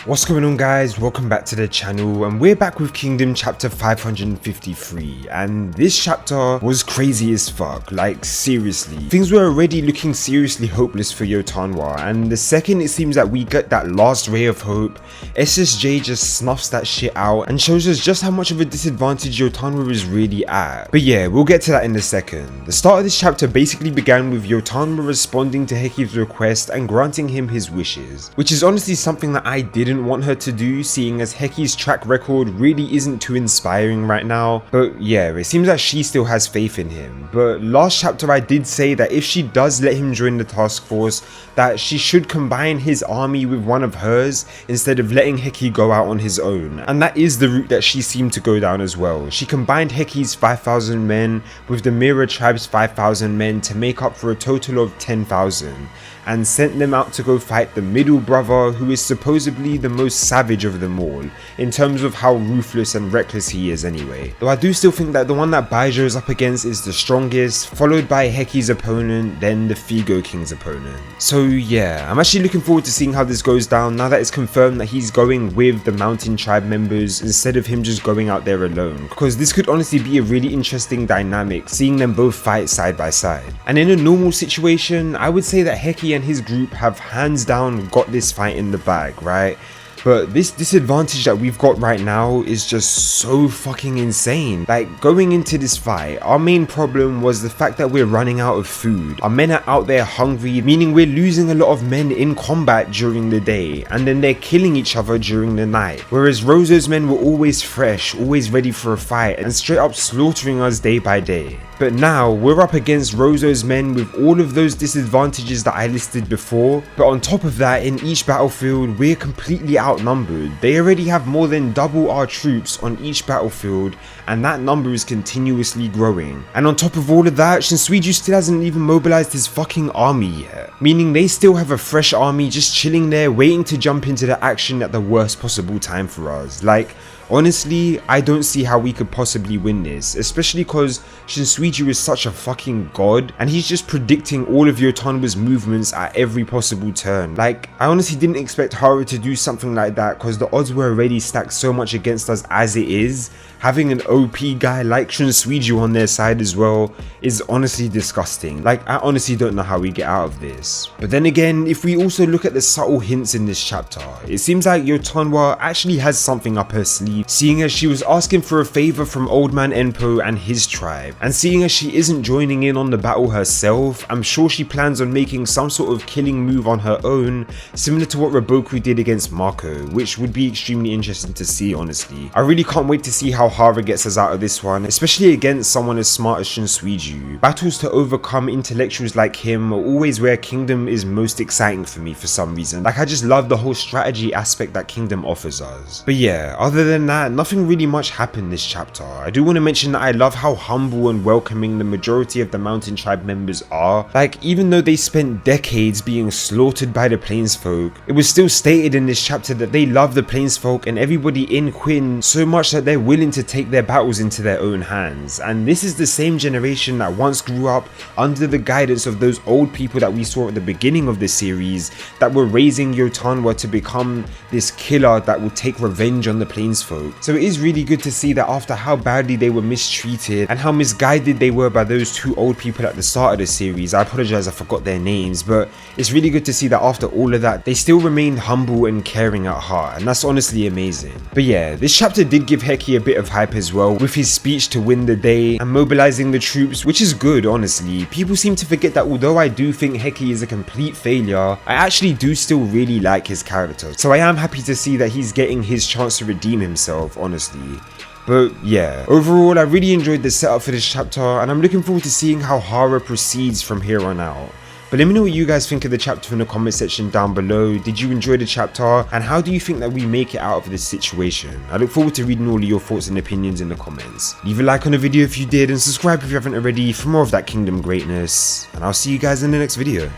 What's going on, guys? Welcome back to the channel, and we're back with Kingdom chapter 553, and this chapter was crazy as fuck. Like, seriously, things were already looking seriously hopeless for Yotanwa, and the second it seems that we get that last ray of hope, SSJ just snuffs that shit out and shows us just how much of a disadvantage Yotanwa is really at. But yeah, we'll get to that in a second. The start of this chapter basically began with Yotanwa responding to Heki's request and granting him his wishes, which is honestly something that I didn't want her to do, seeing as Heki's track record really isn't too inspiring right now. But yeah, it seems that she still has faith in him. But last chapter I did say that if she does let him join the task force, that she should combine his army with one of hers instead of letting Heki go out on his own, and that is the route that she seemed to go down as well. She combined Heki's 5,000 men with the Mirror Tribe's 5,000 men to make up for a total of 10,000, and sent them out to go fight the middle brother, who is supposedly the most savage of them all, in terms of how ruthless and reckless he is anyway. Though I do still think that the one that Baijo is up against is the strongest, followed by Heki's opponent, then the Figo King's opponent. So yeah, I'm actually looking forward to seeing how this goes down now that it's confirmed that he's going with the Mountain Tribe members instead of him just going out there alone, because this could honestly be a really interesting dynamic, seeing them both fight side by side. And in a normal situation, I would say that Heki and his group have hands down got this fight in the bag, right? But this disadvantage that we've got right now is just so fucking insane. Like, going into this fight, our main problem was the fact that we're running out of food. Our men are out there hungry, meaning we're losing a lot of men in combat during the day, and then they're killing each other during the night. Whereas Roso's men were always fresh, always ready for a fight, and straight up slaughtering us day by day. But now, we're up against Roso's men with all of those disadvantages that I listed before, but on top of that, in each battlefield, we're completely outnumbered. They already have more than double our troops on each battlefield, and that number is continuously growing. And on top of all of that, Shinsuiju still hasn't even mobilized his fucking army yet, meaning they still have a fresh army just chilling there waiting to jump into the action at the worst possible time for us. Like, honestly, I don't see how we could possibly win this, especially because Shinsuiju is such a fucking god, and he's just predicting all of Yotanwa's movements at every possible turn. Like, I honestly didn't expect Haru to do something like that, because the odds were already stacked so much against us as it is. Having an OP guy like Shinsuiju on their side as well is honestly disgusting. Like, I honestly don't know how we get out of this. But then again, if we also look at the subtle hints in this chapter, it seems like Yotanwa actually has something up her sleeve, seeing as she was asking for a favor from Old Man Enpo and his tribe, and seeing as she isn't joining in on the battle herself, I'm sure she plans on making some sort of killing move on her own, similar to what Raboku did against Mako, which would be extremely interesting to see, honestly. I really can't wait to see how Hara gets us out of this one, especially against someone as smart as Shinsuiju. Battles to overcome intellectuals like him are always where Kingdom is most exciting for me for some reason. Like, I just love the whole strategy aspect that Kingdom offers us. But yeah, other than that, nothing really much happened this chapter. I do want to mention that I love how humble and welcoming the majority of the Mountain Tribe members are. Like, even though they spent decades being slaughtered by the Plainsfolk, it was still stated in this chapter that they love the Plainsfolk and everybody in Quinn so much that they're willing to take their battles into their own hands. And this is the same generation that once grew up under the guidance of those old people that we saw at the beginning of the series, that were raising Yotanwa to become this killer that will take revenge on the Plainsfolk. So it is really good to see that after how badly they were mistreated and how misguided they were by those two old people at the start of the series, I apologize I forgot their names, but it's really good to see that after all of that, they still remained humble and caring at heart, and that's honestly amazing. But yeah, this chapter did give Heki a bit of hype as well, with his speech to win the day and mobilizing the troops, which is good, honestly. People seem to forget that although I do think Heki is a complete failure, I actually do still really like his character. So I am happy to see that he's getting his chance to redeem himself, honestly. But yeah, overall I really enjoyed the setup for this chapter, and I'm looking forward to seeing how Hara proceeds from here on out. But let me know what you guys think of the chapter in the comment section down below. Did you enjoy the chapter, and how do you think that we make it out of this situation? I look forward to reading all of your thoughts and opinions in the comments. Leave a like on the video if you did, and subscribe if you haven't already for more of that Kingdom greatness, and I'll see you guys in the next video.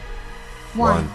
1